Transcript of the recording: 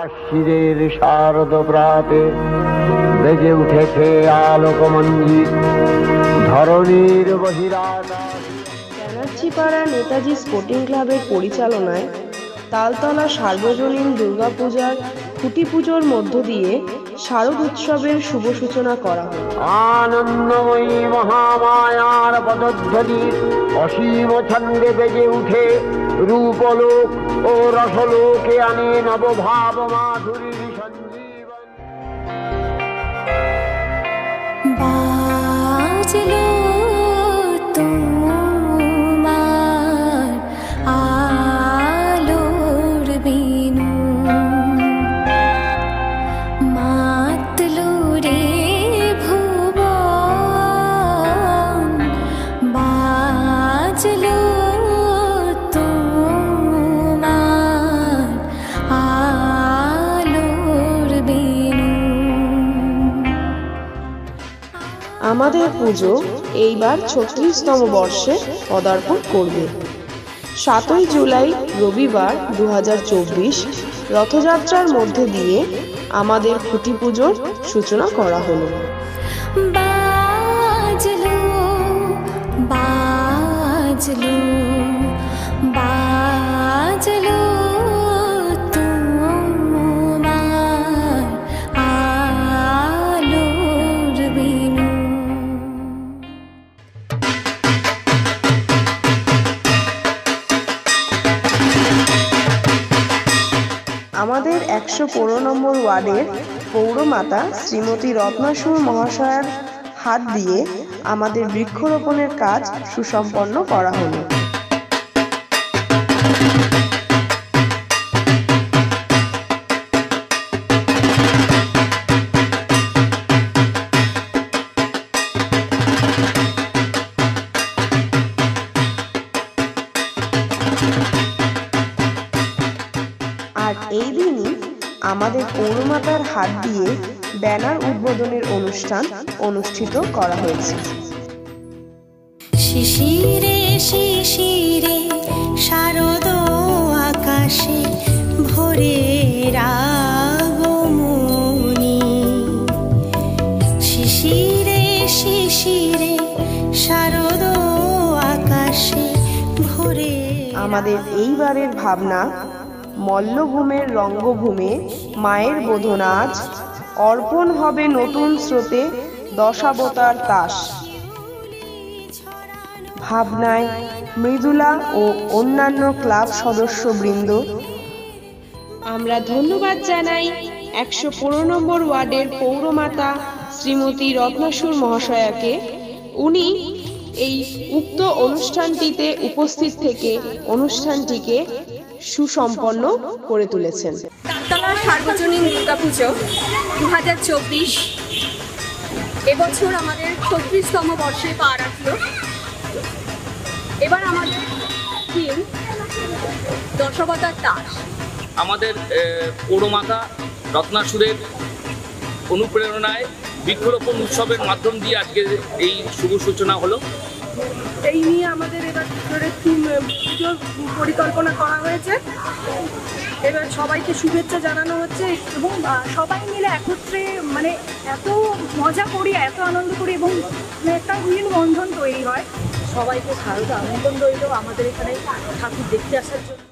শিরের শারদ প্রাতে বেজে উঠেছে আলোকমঞ্জিত ধরণীর বহিরাকাশ। ব্যানার্জিপাড়া নেতাজি স্পোর্টিং ক্লাবের পরিচালনায় তালতলা সার্বজনীন দুর্গাপূজার খুঁটি পুজোর মধ্য দিয়ে শারদ উৎসবের শুভ সূচনা করা হয়। আনন্দময়ী মহামায়ার পদধ্বনি অসীম ছন্দে বেজে উঠে রূপলোক ও রসলোকে আনে নবভাব মাধুরীর সঞ্জীবন। বাজলো তোমার আলোর বিনু, মাতলো রে ভুবন, বাজলো তোমার আলোর বিনু। আমাদের পুজো এইবার 36তম বর্ষে পদার্পণ করবে। 7ই জুলাই রবিবার 2024 রথযাত্রার মধ্যে দিয়ে আমাদের খুঁটি পুজোর সূচনা করা হলো। বাজলো বাজলো বাজলো তোমার আলোর বিনু। আমাদের 115 নম্বর ওয়ার্ডের পৌরমাতা শ্রীমতী রত্নাসুর মহাশয়ার হাত দিয়ে আমাদের বৃক্ষরোপণের কাজ সুসম্পন্ন করা হলো। আর এই দিনই আমাদের পৌরমাতার হাত দিয়ে ব্যানার উদ্বোধনের অনুষ্ঠান অনুষ্ঠিত করা হয়েছে। শিশিরে শিশিরে শারদ আকাশে ভোরের আগমনী, শিশিরে শিশিরে শারদ আকাশে ভোরে। আমাদের এইবারের ভাবনা মল্লভূমের রঙ্গভূমে মায়ের বোধনাজ, অর্পণ হবে নতুন স্রোতে দশাবতার তাস। ভাবনায় মৃদুলা ও অন্যান্য ক্লাব সদস্যবৃন্দ। আমরা ধন্যবাদ জানাই 115 নম্বর ওয়ার্ডের পৌরমাতা শ্রীমতী রত্নাসুর মহাশয়াকে। উনি এই উক্ত অনুষ্ঠানটিতে উপস্থিত থেকে অনুষ্ঠানটিকে সুসম্পন্ন করে তুলেছেন। তালতলা সার্বজনীন দুর্গাপুজো 2024 এবছর আমাদের 36তম বর্ষে পা রাখলো। এবার আমাদের থিম দশাবতার তাস। আমাদের পৌরমাতা রত্নাসুরের অনুপ্রেরণায় বৃক্ষরোপণ উৎসবের মাধ্যম দিয়ে আজকে এই শুভ সূচনা হলো। এই নিয়ে আমাদের এবার থিম পুজোর পরিকল্পনা করা হয়েছে। এবার সবাইকে শুভেচ্ছা জানানো হচ্ছে এবং সবাই মিলে একত্রে মানে এত মজা করি, এত আনন্দ করি এবং একটা বন্ধন তৈরি হয়। সবাইকে শারদ আমন্ত্রণ রইল আমাদের এখানে ঠাকুর দেখতে আসার জন্য।